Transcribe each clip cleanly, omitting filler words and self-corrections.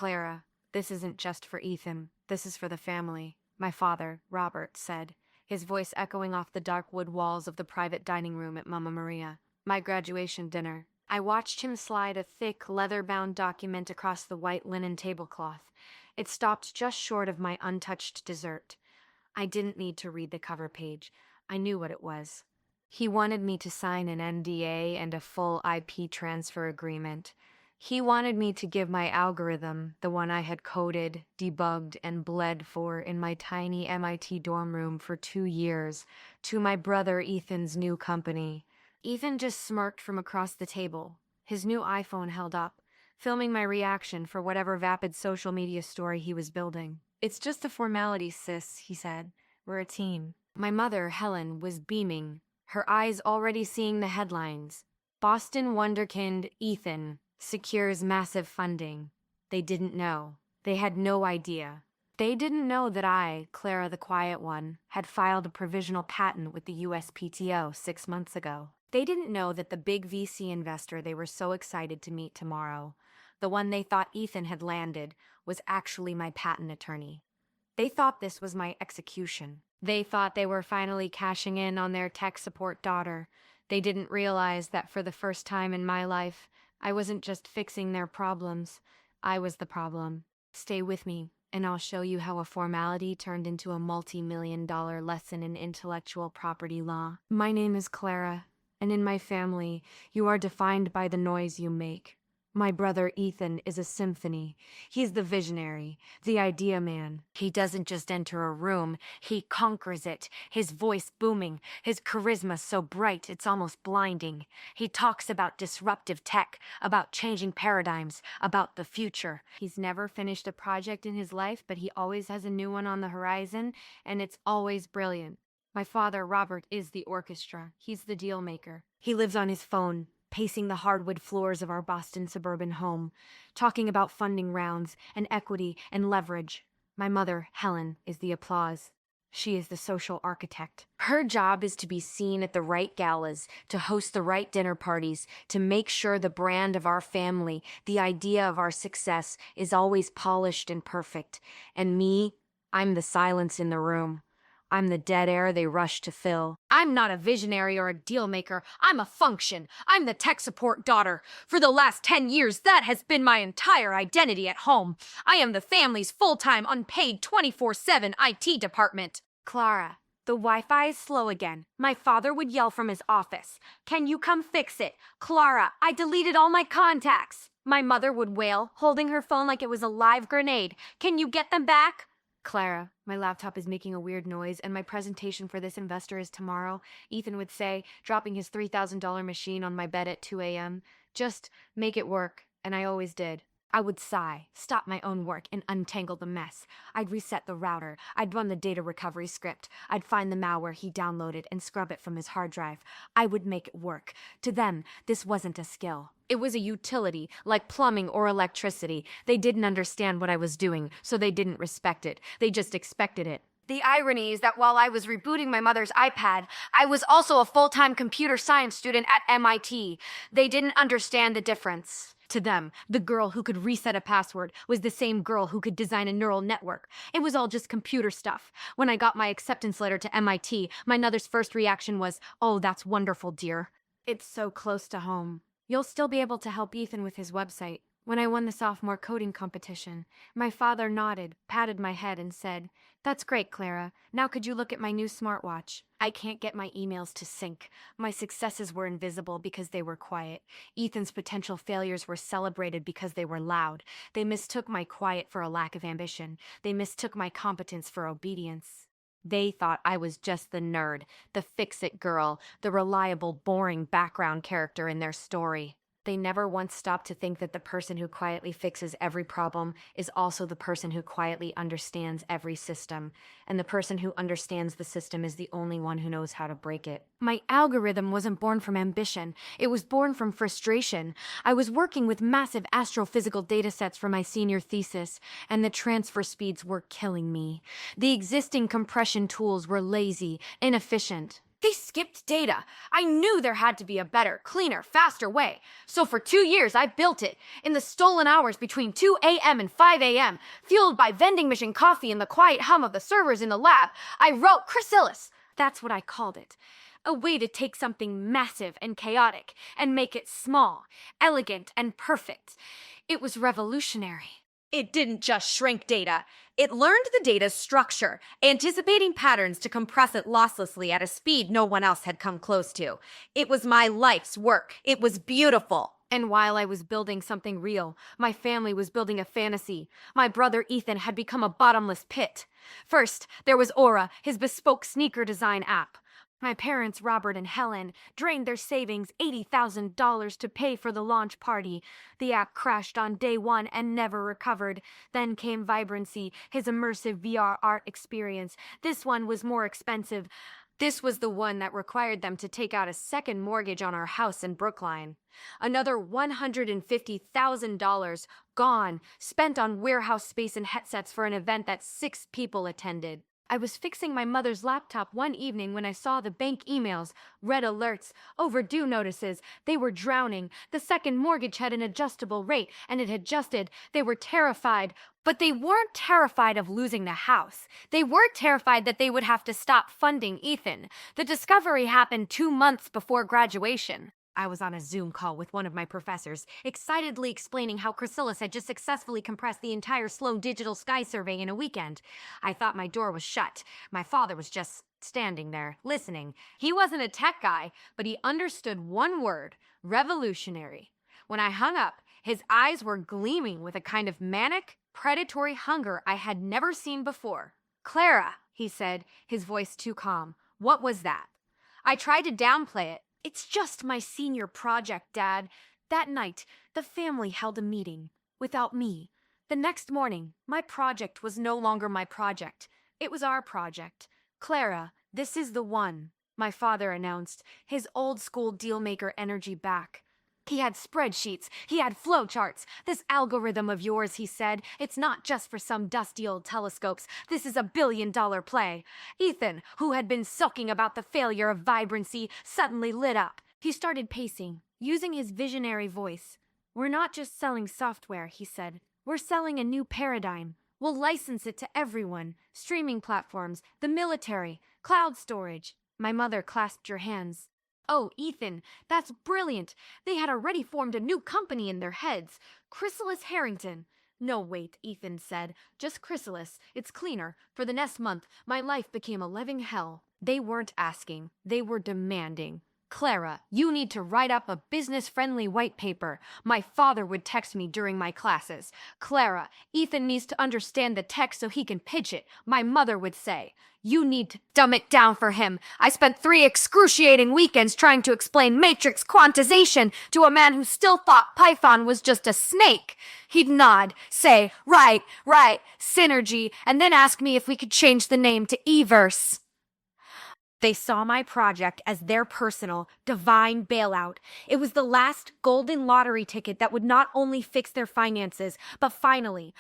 Clara, this isn't just for Ethan. This is for the family, my father, Robert, said, his voice echoing off the dark wood walls of the private dining room at Mama Maria. My graduation dinner. I watched him slide a thick, leather-bound document across the white linen tablecloth. It stopped just short of my untouched dessert. I didn't need to read the cover page. I knew what it was. He wanted me to sign an NDA and a full IP transfer agreement. He wanted me to give my algorithm, the one I had coded, debugged, and bled for in my tiny MIT dorm room for 2 years, to my brother Ethan's new company. Ethan just smirked from across the table, his new iPhone held up, filming my reaction for whatever vapid social media story he was building. "It's just a formality, sis," he said. "We're a team." My mother, Helen, was beaming, her eyes already seeing the headlines. Boston Wunderkind Ethan secures massive funding. They didn't know. They had no idea. They didn't know that I, Clara the Quiet One, had filed a provisional patent with the USPTO 6 months ago. They didn't know that the big VC investor they were so excited to meet tomorrow, the one they thought Ethan had landed, was actually my patent attorney. They thought this was my execution. They thought they were finally cashing in on their tech support daughter. They didn't realize that for the first time in my life, I wasn't just fixing their problems. I was the problem. Stay with me, and I'll show you how a formality turned into a multi-million-dollar lesson in intellectual property law. My name is Clara, and in my family, you are defined by the noise you make. My brother Ethan is a symphony. He's the visionary, the idea man. He doesn't just enter a room, he conquers it, his voice booming, his charisma so bright it's almost blinding. He talks about disruptive tech, about changing paradigms, about the future. He's never finished a project in his life, but he always has a new one on the horizon, and it's always brilliant. My father, Robert, is the orchestra. He's the deal maker. He lives on his phone, pacing the hardwood floors of our Boston suburban home, talking about funding rounds and equity and leverage. My mother, Helen, is the applause. She is the social architect. Her job is to be seen at the right galas, to host the right dinner parties, to make sure the brand of our family, the idea of our success, is always polished and perfect. And me, I'm the silence in the room. I'm the dead air they rush to fill. I'm not a visionary or a deal maker. I'm a function. I'm the tech support daughter. For the last 10 years, that has been my entire identity at home. I am the family's full-time, unpaid 24/7 IT department. Clara, the Wi-Fi is slow again. My father would yell from his office. Can you come fix it? Clara, I deleted all my contacts. My mother would wail, holding her phone like it was a live grenade. Can you get them back? Clara, my laptop is making a weird noise, and my presentation for this investor is tomorrow, Ethan would say, dropping his $3,000 machine on my bed at 2 a.m. Just make it work, and I always did. I would sigh, stop my own work, and untangle the mess. I'd reset the router. I'd run the data recovery script. I'd find the malware he downloaded and scrub it from his hard drive. I would make it work. To them, this wasn't a skill. It was a utility, like plumbing or electricity. They didn't understand what I was doing, so they didn't respect it. They just expected it. The irony is that while I was rebooting my mother's iPad, I was also a full-time computer science student at MIT. They didn't understand the difference. To them, the girl who could reset a password was the same girl who could design a neural network. It was all just computer stuff. When I got my acceptance letter to MIT, my mother's first reaction was, "Oh, that's wonderful, dear." It's so close to home. You'll still be able to help Ethan with his website. When I won the sophomore coding competition, my father nodded, patted my head, and said, "That's great, Clara. Now could you look at my new smartwatch?" I can't get my emails to sync. My successes were invisible because they were quiet. Ethan's potential failures were celebrated because they were loud. They mistook my quiet for a lack of ambition. They mistook my competence for obedience. They thought I was just the nerd, the fix-it girl, the reliable, boring background character in their story. They never once stopped to think that the person who quietly fixes every problem is also the person who quietly understands every system, and the person who understands the system is the only one who knows how to break it. My algorithm wasn't born from ambition. It was born from frustration. I was working with massive astrophysical datasets for my senior thesis, and the transfer speeds were killing me. The existing compression tools were lazy, inefficient. They skipped data. I knew there had to be a better, cleaner, faster way. So for 2 years, I built it. In the stolen hours between 2 a.m. and 5 a.m., fueled by vending machine coffee and the quiet hum of the servers in the lab, I wrote Chrysalis. That's what I called it. A way to take something massive and chaotic and make it small, elegant, and perfect. It was revolutionary. It didn't just shrink data. It learned the data's structure, anticipating patterns to compress it losslessly at a speed no one else had come close to. It was my life's work. It was beautiful. And while I was building something real, my family was building a fantasy. My brother Ethan had become a bottomless pit. First, there was Aura, his bespoke sneaker design app. My parents, Robert and Helen, drained their savings $80,000 to pay for the launch party. The app crashed on day 1 and never recovered. Then came Vibrancy, his immersive VR art experience. This one was more expensive. This was the one that required them to take out a second mortgage on our house in Brookline. Another $150,000 gone, spent on warehouse space and headsets for an event that 6 people attended. I was fixing my mother's laptop one evening when I saw the bank emails, red alerts, overdue notices. They were drowning. The second mortgage had an adjustable rate, and it adjusted. They were terrified. But they weren't terrified of losing the house. They were terrified that they would have to stop funding Ethan. The discovery happened 2 months before graduation. I was on a Zoom call with one of my professors, excitedly explaining how Chrysalis had just successfully compressed the entire Sloan Digital Sky Survey in a weekend. I thought my door was shut. My father was just standing there, listening. He wasn't a tech guy, but he understood one word: revolutionary. When I hung up, his eyes were gleaming with a kind of manic, predatory hunger I had never seen before. "Clara," he said, his voice too calm. "What was that?" I tried to downplay it. "It's just my senior project, Dad." That night, the family held a meeting. Without me. The next morning, my project was no longer my project. It was our project. "Clara, this is the one," my father announced, his old-school deal-maker energy back. He had spreadsheets. He had flowcharts. "This algorithm of yours," he said, "it's not just for some dusty old telescopes. This is a billion-dollar play." Ethan, who had been sulking about the failure of Vibrancy, suddenly lit up. He started pacing, using his visionary voice. "We're not just selling software," he said. "We're selling a new paradigm. We'll license it to everyone. Streaming platforms, the military, cloud storage." My mother clasped her hands. "Oh, Ethan, that's brilliant. They had already formed a new company in their heads. Chrysalis Harrington." "No, wait," Ethan said. "Just Chrysalis. It's cleaner. For the next month, my life became a living hell." They weren't asking. They were demanding. "Clara, you need to write up a business-friendly white paper." My father would text me during my classes. "Clara, Ethan needs to understand the tech so he can pitch it." My mother would say. "You need to dumb it down for him." I spent 3 excruciating weekends trying to explain matrix quantization to a man who still thought Python was just a snake. He'd nod, say, right, synergy, and then ask me if we could change the name to Everse. They saw my project as their personal, divine bailout. It was the last golden lottery ticket that would not only fix their finances, but finally,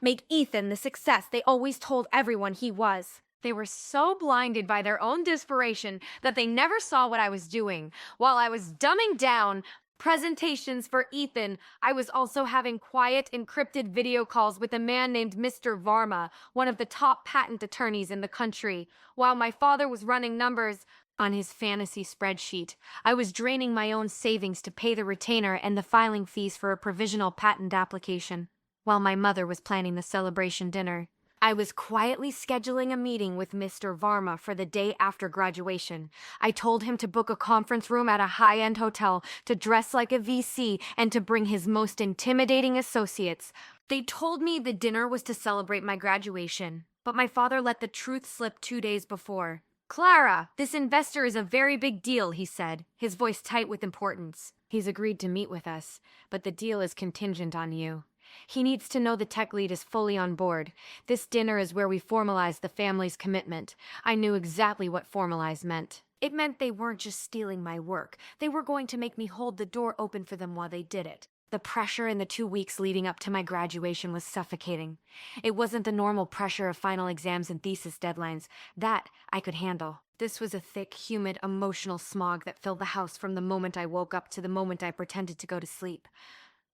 make Ethan the success they always told everyone he was. They were so blinded by their own desperation that they never saw what I was doing. While I was dumbing down presentations for Ethan, I was also having quiet, encrypted video calls with a man named Mr. Varma, one of the top patent attorneys in the country. While my father was running numbers on his fantasy spreadsheet, I was draining my own savings to pay the retainer and the filing fees for a provisional patent application. While my mother was planning the celebration dinner, I was quietly scheduling a meeting with Mr. Varma for the day after graduation. I told him to book a conference room at a high-end hotel, to dress like a VC, and to bring his most intimidating associates. They told me the dinner was to celebrate my graduation, but my father let the truth slip 2 days before. "Clara, this investor is a very big deal," he said, his voice tight with importance. "He's agreed to meet with us, but the deal is contingent on you. He needs to know the tech lead is fully on board. This dinner is where we formalize the family's commitment." I knew exactly what formalize meant. It meant they weren't just stealing my work. They were going to make me hold the door open for them while they did it. The pressure in the 2 weeks leading up to my graduation was suffocating. It wasn't the normal pressure of final exams and thesis deadlines. That I could handle. This was a thick, humid, emotional smog that filled the house from the moment I woke up to the moment I pretended to go to sleep.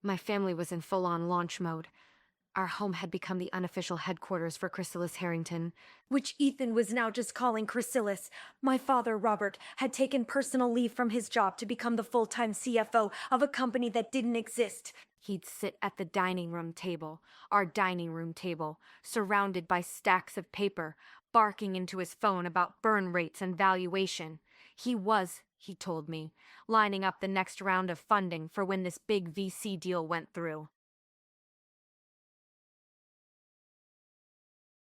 My family was in full-on launch mode. Our home had become the unofficial headquarters for Chrysalis Harrington, which Ethan was now just calling Chrysalis. My father, Robert, had taken personal leave from his job to become the full-time CFO of a company that didn't exist. He'd sit at the dining room table, our dining room table, surrounded by stacks of paper, barking into his phone about burn rates and valuation. He was, he told me, lining up the next round of funding for when this big VC deal went through.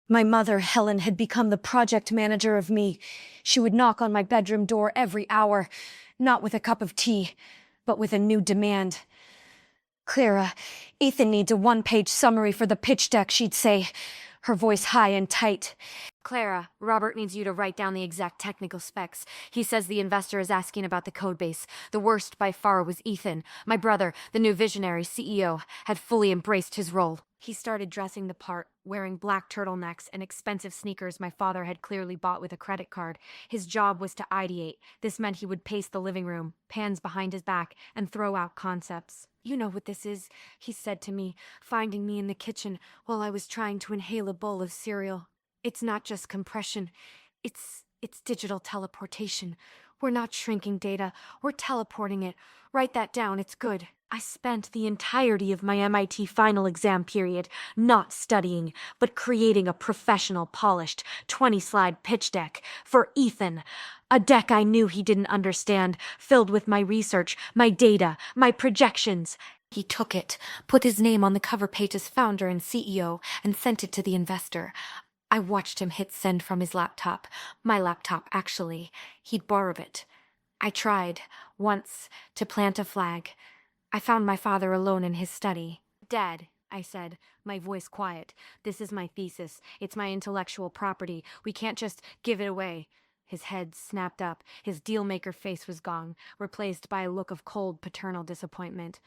My mother, Helen, had become the project manager of me. She would knock on my bedroom door every hour, not with a cup of tea, but with a new demand. Clara, Ethan needs a one-page summary for the pitch deck, she'd say, her voice high and tight. Clara, Robert needs you to write down the exact technical specs. He says the investor is asking about the codebase. The worst by far was Ethan. My brother, the new visionary CEO, had fully embraced his role. He started dressing the part, wearing black turtlenecks and expensive sneakers my father had clearly bought with a credit card. His job was to ideate. This meant he would pace the living room, pans behind his back, and throw out concepts. You know what this is, he said to me, finding me in the kitchen while I was trying to inhale a bowl of cereal. It's not just compression. It's digital teleportation. We're not shrinking data. We're teleporting it. Write that down. It's good. I spent the entirety of my MIT final exam period not studying, but creating a professional, polished 20-slide pitch deck for Ethan. A deck I knew he didn't understand, filled with my research, my data, my projections. He took it, put his name on the cover page as founder and CEO, and sent it to the investor. I watched him hit send from his laptop. My laptop, actually. He'd borrowed it. I tried, once, to plant a flag. I found my father alone in his study. Dad, I said, my voice quiet. This is my thesis. It's my intellectual property. We can't just give it away. His head snapped up. His deal-maker face was gone, replaced by a look of cold paternal disappointment.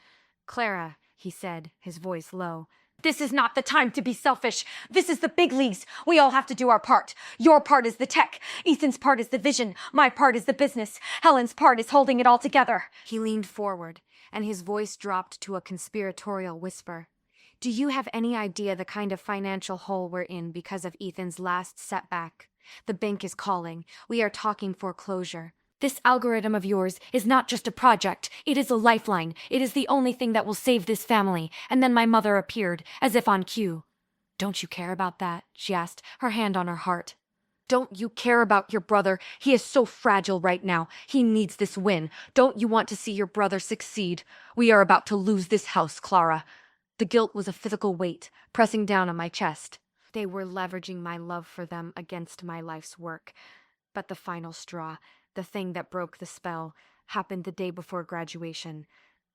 Clara, he said, his voice low. This is not the time to be selfish. This is the big leagues. We all have to do our part. Your part is the tech. Ethan's part is the vision. My part is the business. Helen's part is holding it all together. He leaned forward, and his voice dropped to a conspiratorial whisper. Do you have any idea the kind of financial hole we're in because of Ethan's last setback? The bank is calling. We are talking foreclosure. This algorithm of yours is not just a project. It is a lifeline. It is the only thing that will save this family. And then my mother appeared, as if on cue. Don't you care about that? She asked, her hand on her heart. Don't you care about your brother? He is so fragile right now. He needs this win. Don't you want to see your brother succeed? We are about to lose this house, Clara. The guilt was a physical weight, pressing down on my chest. They were leveraging my love for them against my life's work. But the final straw, the thing that broke the spell, happened the day before graduation.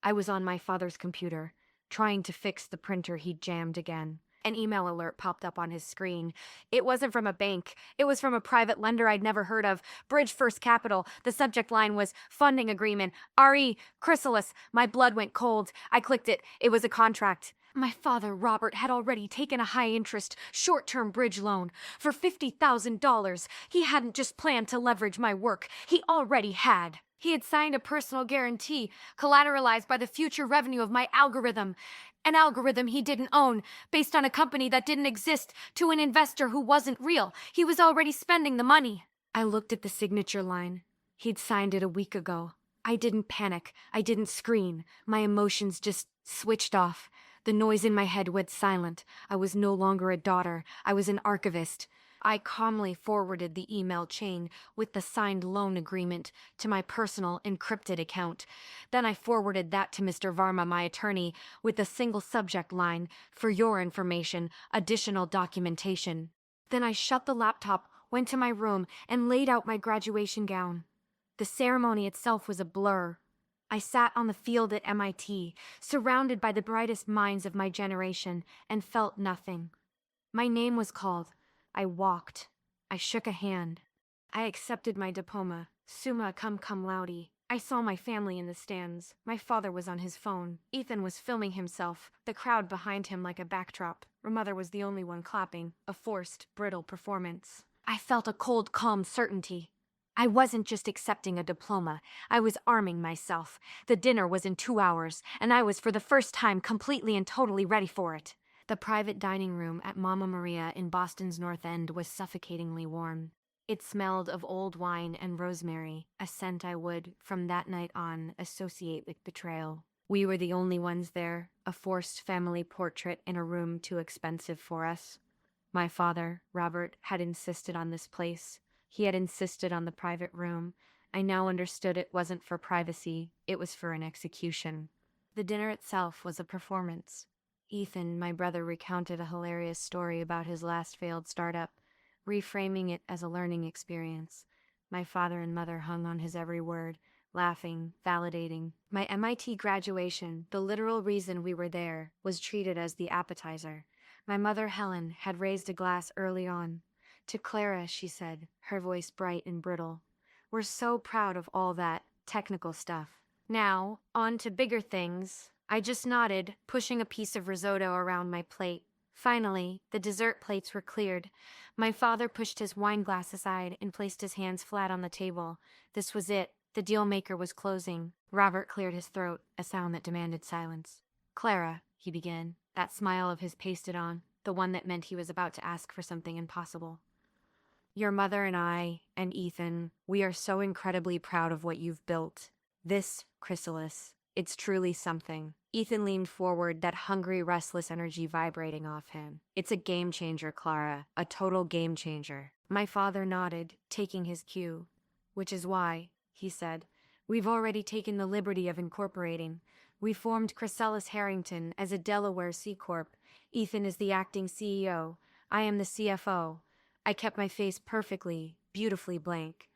I was on my father's computer, trying to fix the printer he'd jammed again. An email alert popped up on his screen. It wasn't from a bank. It was from a private lender I'd never heard of, Bridge First Capital. The subject line was funding agreement. RE, Chrysalis. My blood went cold. I clicked it. It was a contract. My father, Robert, had already taken a high-interest, short-term bridge loan for $50,000. He hadn't just planned to leverage my work. He already had. He had signed a personal guarantee, collateralized by the future revenue of my algorithm. An algorithm he didn't own, based on a company that didn't exist, to an investor who wasn't real. He was already spending the money. I looked at the signature line. He'd signed it a week ago. I didn't panic. I didn't scream. My emotions just switched off. The noise in my head went silent. I was no longer a daughter. I was an archivist. I calmly forwarded the email chain with the signed loan agreement to my personal encrypted account. Then I forwarded that to Mr. Varma, my attorney, with a single subject line, "For your information, additional documentation." Then I shut the laptop, went to my room, and laid out my graduation gown. The ceremony itself was a blur. I sat on the field at MIT, surrounded by the brightest minds of my generation, and felt nothing. My name was called. I walked. I shook a hand. I accepted my diploma, summa cum laude. I saw my family in the stands. My father was on his phone. Ethan was filming himself, the crowd behind him like a backdrop. My mother was the only one clapping, a forced, brittle performance. I felt a cold, calm certainty. I wasn't just accepting a diploma, I was arming myself. The dinner was in 2 hours, and I was for the first time completely and totally ready for it. The private dining room at Mama Maria in Boston's North End was suffocatingly warm. It smelled of old wine and rosemary, a scent I would, from that night on, associate with betrayal. We were the only ones there, a forced family portrait in a room too expensive for us. My father, Robert, had insisted on this place. He had insisted on the private room. I now understood it wasn't for privacy, it was for an execution. The dinner itself was a performance. Ethan, my brother, recounted a hilarious story about his last failed startup, reframing it as a learning experience. My father and mother hung on his every word, laughing, validating. My MIT graduation, the literal reason we were there, was treated as the appetizer. My mother, Helen, had raised a glass early on. To Clara, she said, her voice bright and brittle. We're so proud of all that technical stuff. Now, on to bigger things. I just nodded, pushing a piece of risotto around my plate. Finally, the dessert plates were cleared. My father pushed his wine glass aside and placed his hands flat on the table. This was it. The deal maker was closing. Robert cleared his throat, a sound that demanded silence. Clara, he began, that smile of his pasted on, the one that meant he was about to ask for something impossible. Your mother and I, and Ethan, we are so incredibly proud of what you've built. This chrysalis, it's truly something. Ethan leaned forward, that hungry, restless energy vibrating off him. It's a game changer, Clara, a total game changer. My father nodded, taking his cue. Which is why, he said, we've already taken the liberty of incorporating. We formed Chrysalis Harrington as a Delaware C Corp. Ethan is the acting CEO. I am the CFO. I kept my face perfectly, beautifully blank.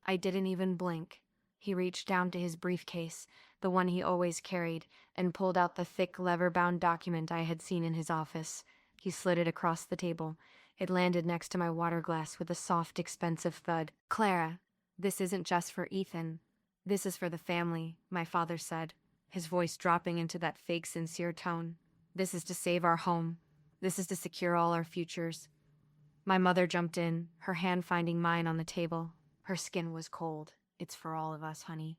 I didn't even blink. He reached down to his briefcase, the one he always carried, and pulled out the thick, leather-bound document I had seen in his office. He slid it across the table. It landed next to my water glass with a soft, expensive thud. Clara, this isn't just for Ethan. This is for the family, my father said, his voice dropping into that fake, sincere tone. This is to save our home. This is to secure all our futures. My mother jumped in, her hand finding mine on the table. Her skin was cold. It's for all of us, honey.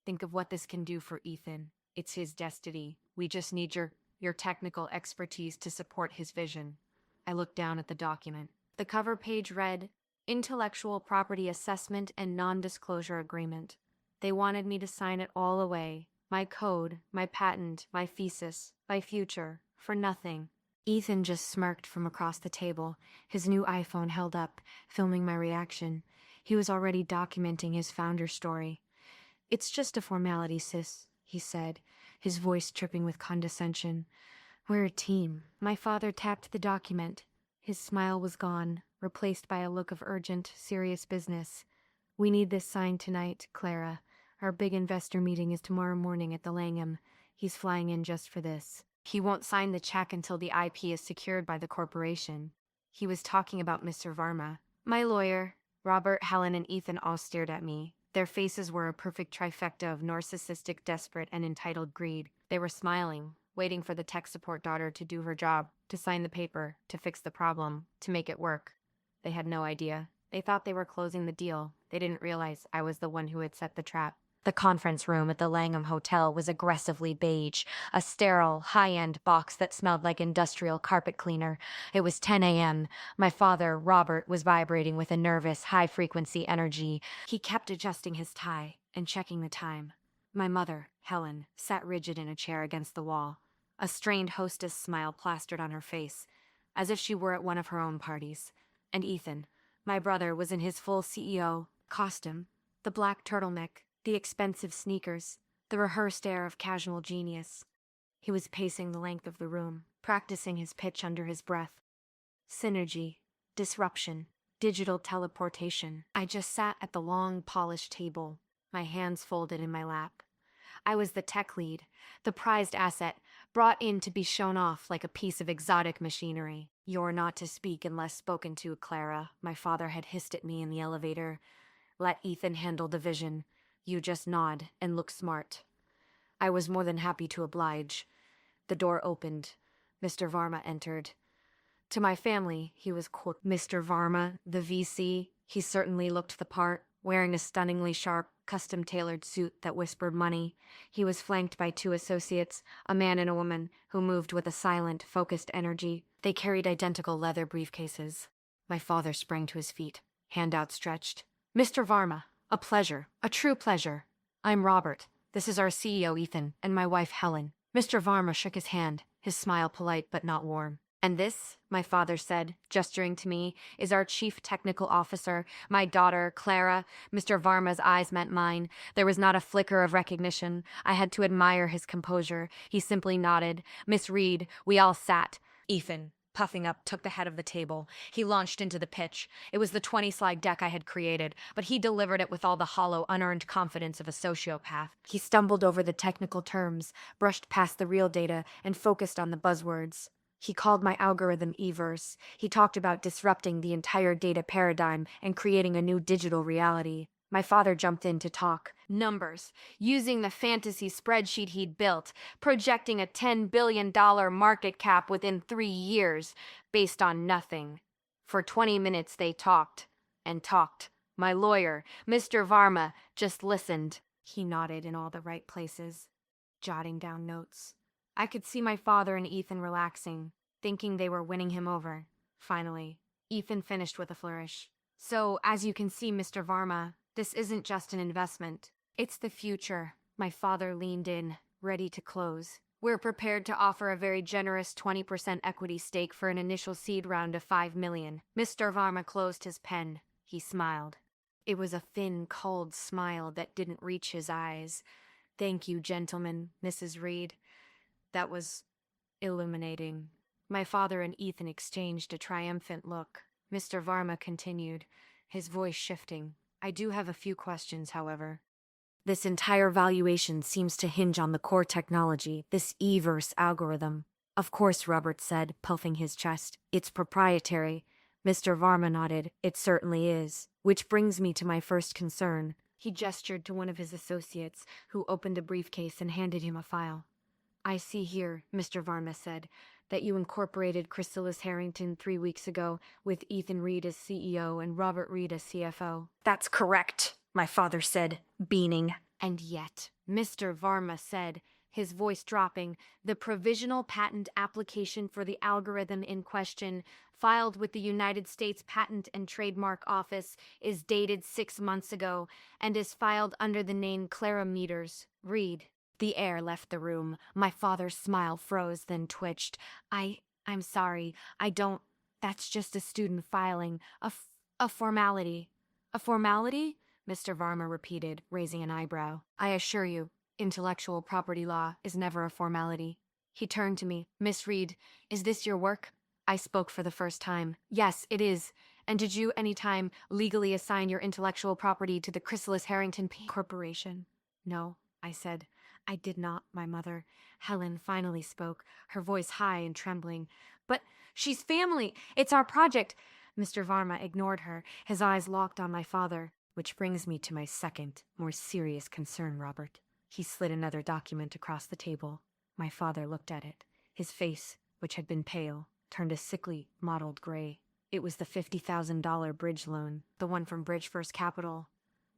Think of what this can do for Ethan. It's his destiny. We just need your technical expertise to support his vision. I looked down at the document. The cover page read, Intellectual Property Assessment and Non-Disclosure Agreement. They wanted me to sign it all away. My code, my patent, my thesis, my future, for nothing. Ethan just smirked from across the table, his new iPhone held up, filming my reaction. He was already documenting his founder story. It's just a formality, sis, he said, his voice tripping with condescension. We're a team. My father tapped the document. His smile was gone, replaced by a look of urgent, serious business. We need this signed tonight, Clara. Our big investor meeting is tomorrow morning at the Langham. He's flying in just for this. He won't sign the check until the IP is secured by the corporation. He was talking about Mr. Varma. My lawyer, Robert, Helen, and Ethan all stared at me. Their faces were a perfect trifecta of narcissistic, desperate, and entitled greed. They were smiling, waiting for the tech support daughter to do her job, to sign the paper, to fix the problem, to make it work. They had no idea. They thought they were closing the deal. They didn't realize I was the one who had set the trap. The conference room at the Langham Hotel was aggressively beige, a sterile, high-end box that smelled like industrial carpet cleaner. It was 10 a.m. My father, Robert, was vibrating with a nervous, high-frequency energy. He kept adjusting his tie and checking the time. My mother, Helen, sat rigid in a chair against the wall. A strained hostess smile plastered on her face, as if she were at one of her own parties. And Ethan, my brother, was in his full CEO costume, the black turtleneck, the expensive sneakers, the rehearsed air of casual genius. He was pacing the length of the room, practicing his pitch under his breath. Synergy, disruption, digital teleportation. I just sat at the long, polished table, my hands folded in my lap. I was the tech lead, the prized asset, brought in to be shown off like a piece of exotic machinery. You're not to speak unless spoken to, Clara, my father had hissed at me in the elevator. Let Ethan handle the vision. You just nod and look smart. I was more than happy to oblige. The door opened. Mr. Varma entered. To my family, he was quote, Mr. Varma, the VC. He certainly looked the part. wearing a stunningly sharp, custom-tailored suit that whispered money. He was flanked by two associates, a man and a woman, who moved with a silent, focused energy. They carried identical leather briefcases. My father sprang to his feet, hand outstretched. "Mr. Varma, a pleasure, a true pleasure. I'm Robert. This is our CEO, Ethan, and my wife, Helen." Mr. Varma shook his hand, his smile polite but not warm. "And this," my father said, gesturing to me, "is our chief technical officer, my daughter, Clara." Mr. Varma's eyes met mine. There was not a flicker of recognition. I had to admire his composure. He simply nodded. "Miss Reed." We all sat. Ethan, puffing up, took the head of the table. He launched into the pitch. It was the 20-slide deck I had created, but he delivered it with all the hollow, unearned confidence of a sociopath. He stumbled over the technical terms, brushed past the real data, and focused on the buzzwords. He called my algorithm Everse. He talked about disrupting the entire data paradigm and creating a new digital reality. My father jumped in to talk. Numbers, using the fantasy spreadsheet he'd built, projecting a $10 billion market cap within 3 years, based on nothing. For 20 minutes they talked and talked. My lawyer, Mr. Varma, just listened. He nodded in all the right places, jotting down notes. I could see my father and Ethan relaxing, thinking they were winning him over. Finally, Ethan finished with a flourish. "So, as you can see, Mr. Varma, this isn't just an investment. It's the future." My father leaned in, ready to close. "We're prepared to offer a very generous 20% equity stake for an initial seed round of $5 million. Mr. Varma closed his pen. He smiled. It was a thin, cold smile that didn't reach his eyes. "Thank you, gentlemen, Mrs. Reed. That was illuminating." My father and Ethan exchanged a triumphant look. Mr. Varma continued, his voice shifting. "I do have a few questions, however. This entire valuation seems to hinge on the core technology, this Everse algorithm." "Of course," Robert said, puffing his chest. "It's proprietary." Mr. Varma nodded. "It certainly is. Which brings me to my first concern." He gestured to one of his associates, who opened a briefcase and handed him a file. "I see here," Mr. Varma said, "that you incorporated Chrysalis Harrington 3 weeks ago, with Ethan Reed as CEO and Robert Reed as CFO. "That's correct," my father said, beaming. "And yet," Mr. Varma said, his voice dropping, "the provisional patent application for the algorithm in question, filed with the United States Patent and Trademark Office, is dated 6 months ago and is filed under the name Clara Meters Reed." The air left the room. My father's smile froze, then twitched. I'm sorry. I don't... That's just a student filing. A formality." "A formality?" Mr. Varma repeated, raising an eyebrow. "I assure you, intellectual property law is never a formality." He turned to me. "Miss Reed, is this your work?" I spoke for the first time. "Yes, it is. And did you, any time, legally assign your intellectual property to the Chrysalis Harrington Corporation?" "No," I said. "I did not, my mother." Helen finally spoke, her voice high and trembling. "But she's family. It's our project." Mr. Varma ignored her, his eyes locked on my father. "Which brings me to my second, more serious concern, Robert." He slid another document across the table. My father looked at it. His face, which had been pale, turned a sickly, mottled gray. It was the $50,000 bridge loan, the one from Bridge First Capital.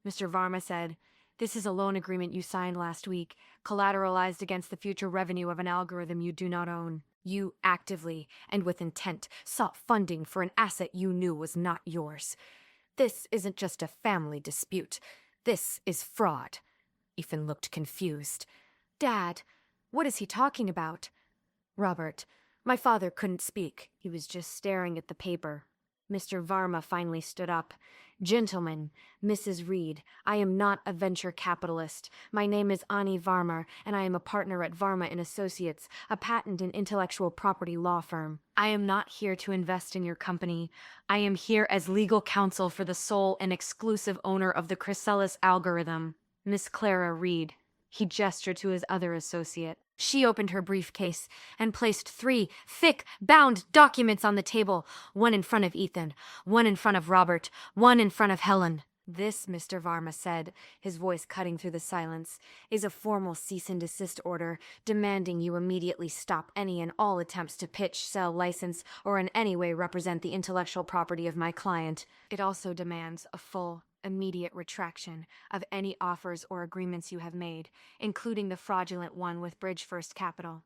Mr. Varma said, "This is a loan agreement you signed last week, collateralized against the future revenue of an algorithm you do not own. You actively, and with intent, sought funding for an asset you knew was not yours. This isn't just a family dispute. This is fraud." Ethan looked confused. "Dad, what is he talking about?" "Robert." My father couldn't speak. He was just staring at the paper. Mr. Varma finally stood up. "Gentlemen, Mrs. Reed, I am not a venture capitalist. My name is Ani Varma, and I am a partner at Varma & Associates, a patent and intellectual property law firm. I am not here to invest in your company. I am here as legal counsel for the sole and exclusive owner of the Chrysalis algorithm, Miss Clara Reed." He gestured to his other associate. She opened her briefcase and placed 3 thick, bound documents on the table, one in front of Ethan, one in front of Robert, one in front of Helen. "This," Mr. Varma said, his voice cutting through the silence, "is a formal cease and desist order demanding you immediately stop any and all attempts to pitch, sell, license, or in any way represent the intellectual property of my client. It also demands a full immediate retraction of any offers or agreements you have made, including the fraudulent one with Bridge First Capital.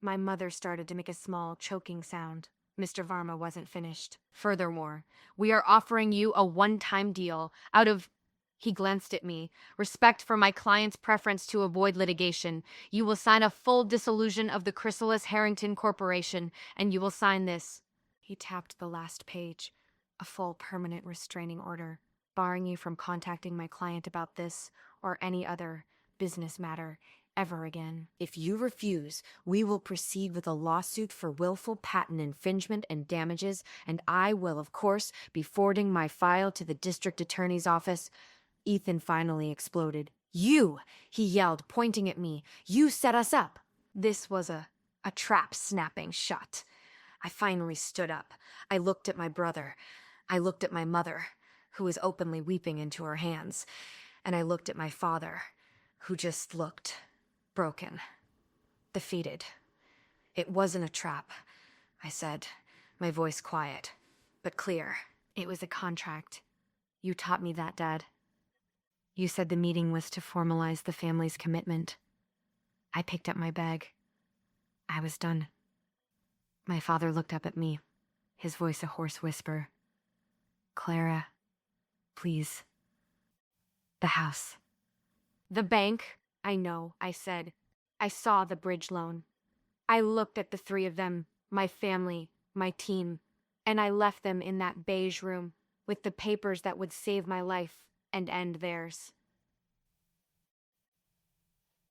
My mother started to make a small, choking sound. Mr. Varma wasn't finished. Furthermore, we are offering you a one-time deal out of... He glanced at me. Respect for my client's preference to avoid litigation. You will sign a full dissolution of the Chrysalis Harrington Corporation, and you will sign this. He tapped the last page. A full permanent restraining order, barring you from contacting my client about this or any other business matter ever again. If you refuse, we will proceed with a lawsuit for willful patent infringement and damages, and I will, of course, be forwarding my file to the district attorney's office. Ethan finally exploded. You, he yelled, pointing at me. You set us up. This was a trap snapping shut. I finally stood up. I looked at my brother. I looked at my mother, who was openly weeping into her hands. And I looked at my father, who just looked broken, defeated. It wasn't a trap, I said, my voice quiet, but clear. It was a contract. You taught me that, Dad. You said the meeting was to formalize the family's commitment. I picked up my bag. I was done. My father looked up at me, his voice a hoarse whisper. Clara, please. The house. The bank? I know, I said. I saw the bridge loan. I looked at the three of them, my family, my team, and I left them in that beige room with the papers that would save my life and end theirs.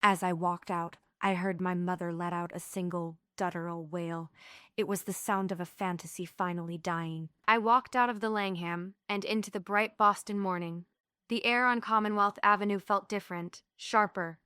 As I walked out, I heard my mother let out a single, guttural wail. It was the sound of a fantasy finally dying. I walked out of the Langham and into the bright Boston morning. The air on Commonwealth Avenue felt different, sharper.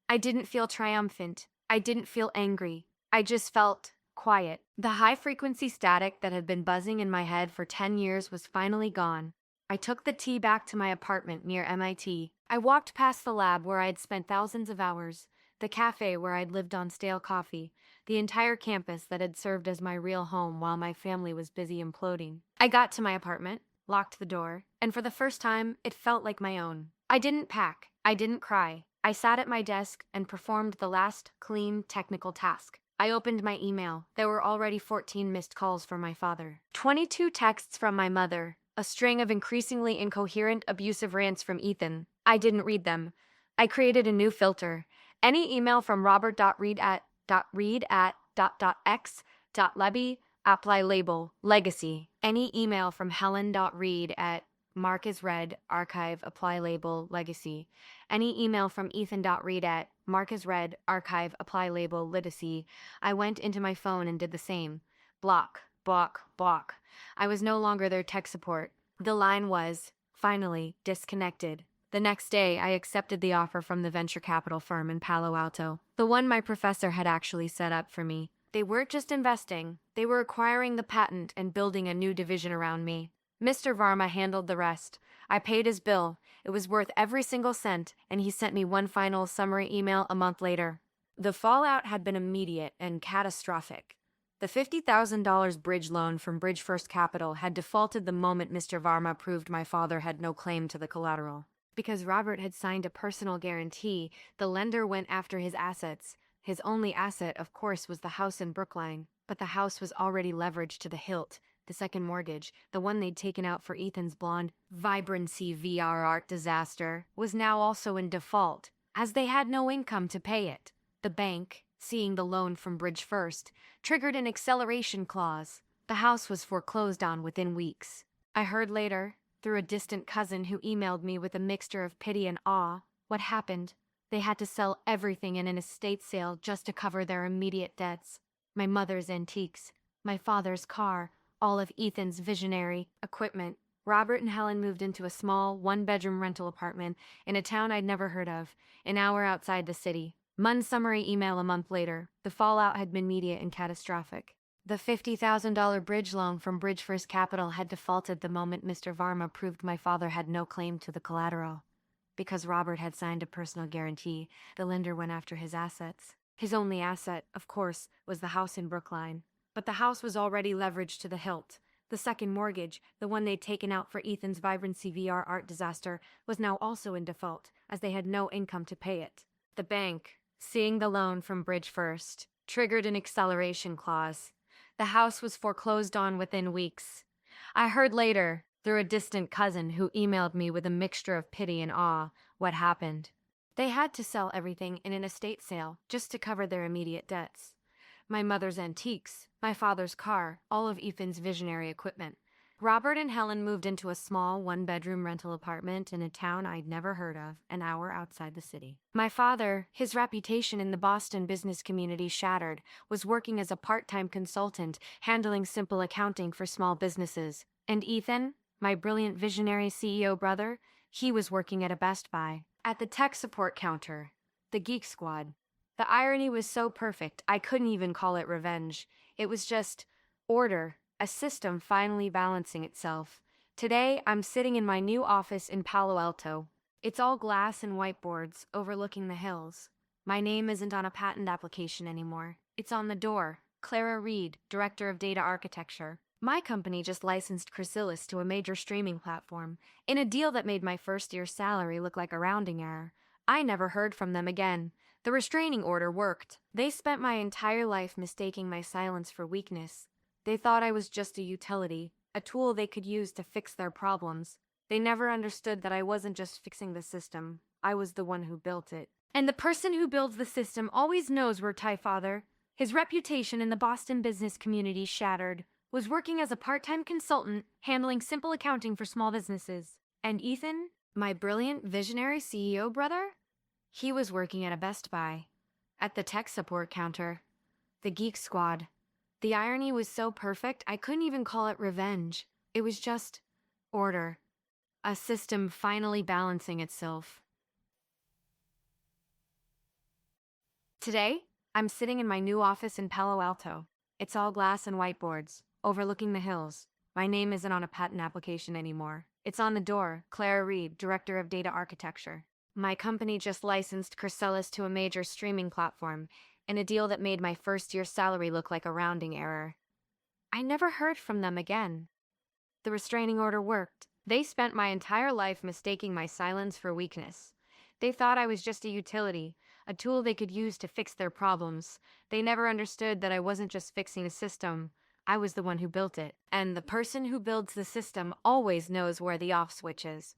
I didn't feel triumphant. I didn't feel angry. I just felt quiet. The high-frequency static that had been buzzing in my head for 10 years was finally gone. I took the T back to my apartment near MIT. I walked past the lab where I had spent thousands of hours, the cafe where I'd lived on stale coffee, the entire campus that had served as my real home while my family was busy imploding. I got to my apartment, locked the door, and for the first time, it felt like my own. I didn't pack. I didn't cry. I sat at my desk and performed the last clean technical task. I opened my email. There were already 14 missed calls from my father, 22 texts from my mother, a string of increasingly incoherent, abusive rants from Ethan. I didn't read them. I created a new filter. Any email from robert.read@.x.leby, apply label, legacy. Any email from helen.read@ mark as read, archive, apply label, legacy. Any email from ethan.read@ mark as read, archive, apply label, literacy. I went into my phone and did the same. Block, block, block. I was no longer their tech support. The line was, finally, disconnected. The next day, I accepted the offer from the venture capital firm in Palo Alto, the one my professor had actually set up for me. They weren't just investing, they were acquiring the patent and building a new division around me. Mr. Varma handled the rest. I paid his bill. It was worth every single cent, and he sent me one final summary email a month later. The fallout had been immediate and catastrophic. The $50,000 bridge loan from Bridge First Capital had defaulted the moment Mr. Varma proved my father had no claim to the collateral. Because Robert had signed a personal guarantee, the lender went after his assets. His only asset, of course, was the house in Brookline, but the house was already leveraged to the hilt. The second mortgage, the one they'd taken out for Ethan's blonde vibrancy VR art disaster, was now also in default, as they had no income to pay it. The bank, seeing the loan from Bridge First, triggered an acceleration clause. The house was foreclosed on within weeks. I heard later, through a distant cousin who emailed me with a mixture of pity and awe, what happened. They had to sell everything in an estate sale just to cover their immediate debts. My mother's antiques, my father's car, all of Ethan's visionary equipment. Robert and Helen moved into a small, one-bedroom rental apartment in a town I'd never heard of, an hour outside the city. One summary email a month later. The fallout had been immediate and catastrophic. The $50,000 bridge loan from Bridge First Capital had defaulted the moment Mr. Varma proved my father had no claim to the collateral. Because Robert had signed a personal guarantee, the lender went after his assets. His only asset, of course, was the house in Brookline. But the house was already leveraged to the hilt. The second mortgage, the one they'd taken out for Ethan's Vibrancy VR art disaster, was now also in default, as they had no income to pay it. The bank, seeing the loan from Bridge First, triggered an acceleration clause. The house was foreclosed on within weeks. I heard later, through a distant cousin who emailed me with a mixture of pity and awe, what happened. They had to sell everything in an estate sale just to cover their immediate debts. My mother's antiques, my father's car, all of Ethan's visionary equipment. Robert and Helen moved into a small one-bedroom rental apartment in a town I'd never heard of, an hour outside the city. My father, his reputation in the Boston business community shattered, was working as a part-time consultant, handling simple accounting for small businesses. And Ethan, my brilliant visionary CEO brother, he was working at a Best Buy, at the tech support counter, the Geek Squad. The irony was so perfect, I couldn't even call it revenge. It was just order, a system finally balancing itself. Today, I'm sitting in my new office in Palo Alto. It's all glass and whiteboards, overlooking the hills. My name isn't on a patent application anymore. It's on the door. Clara Reed, Director of Data Architecture. My company just licensed Chrysalis to a major streaming platform, in a deal that made my first-year salary look like a rounding error. I never heard from them again. The restraining order worked. They spent my entire life mistaking my silence for weakness. They thought I was just a utility, a tool they could use to fix their problems. They never understood that I wasn't just fixing the system. I was the one who built it. And the person who builds the system always knows we're Ty Father. His reputation in the Boston business community shattered. Was working as a part-time consultant, handling simple accounting for small businesses. And Ethan, my brilliant visionary CEO brother? He was working at a Best Buy, at the tech support counter, the Geek Squad. The irony was so perfect, I couldn't even call it revenge. It was just order, a system finally balancing itself. Today, I'm sitting in my new office in Palo Alto. It's all glass and whiteboards, overlooking the hills. My name isn't on a patent application anymore. It's on the door, Clara Reed, Director of Data Architecture. My company just licensed Chrysalis to a major streaming platform, in a deal that made my first-year salary look like a rounding error. I never heard from them again. The restraining order worked. They spent my entire life mistaking my silence for weakness. They thought I was just a utility, a tool they could use to fix their problems. They never understood that I wasn't just fixing a system. I was the one who built it. And the person who builds the system always knows where the off switch is.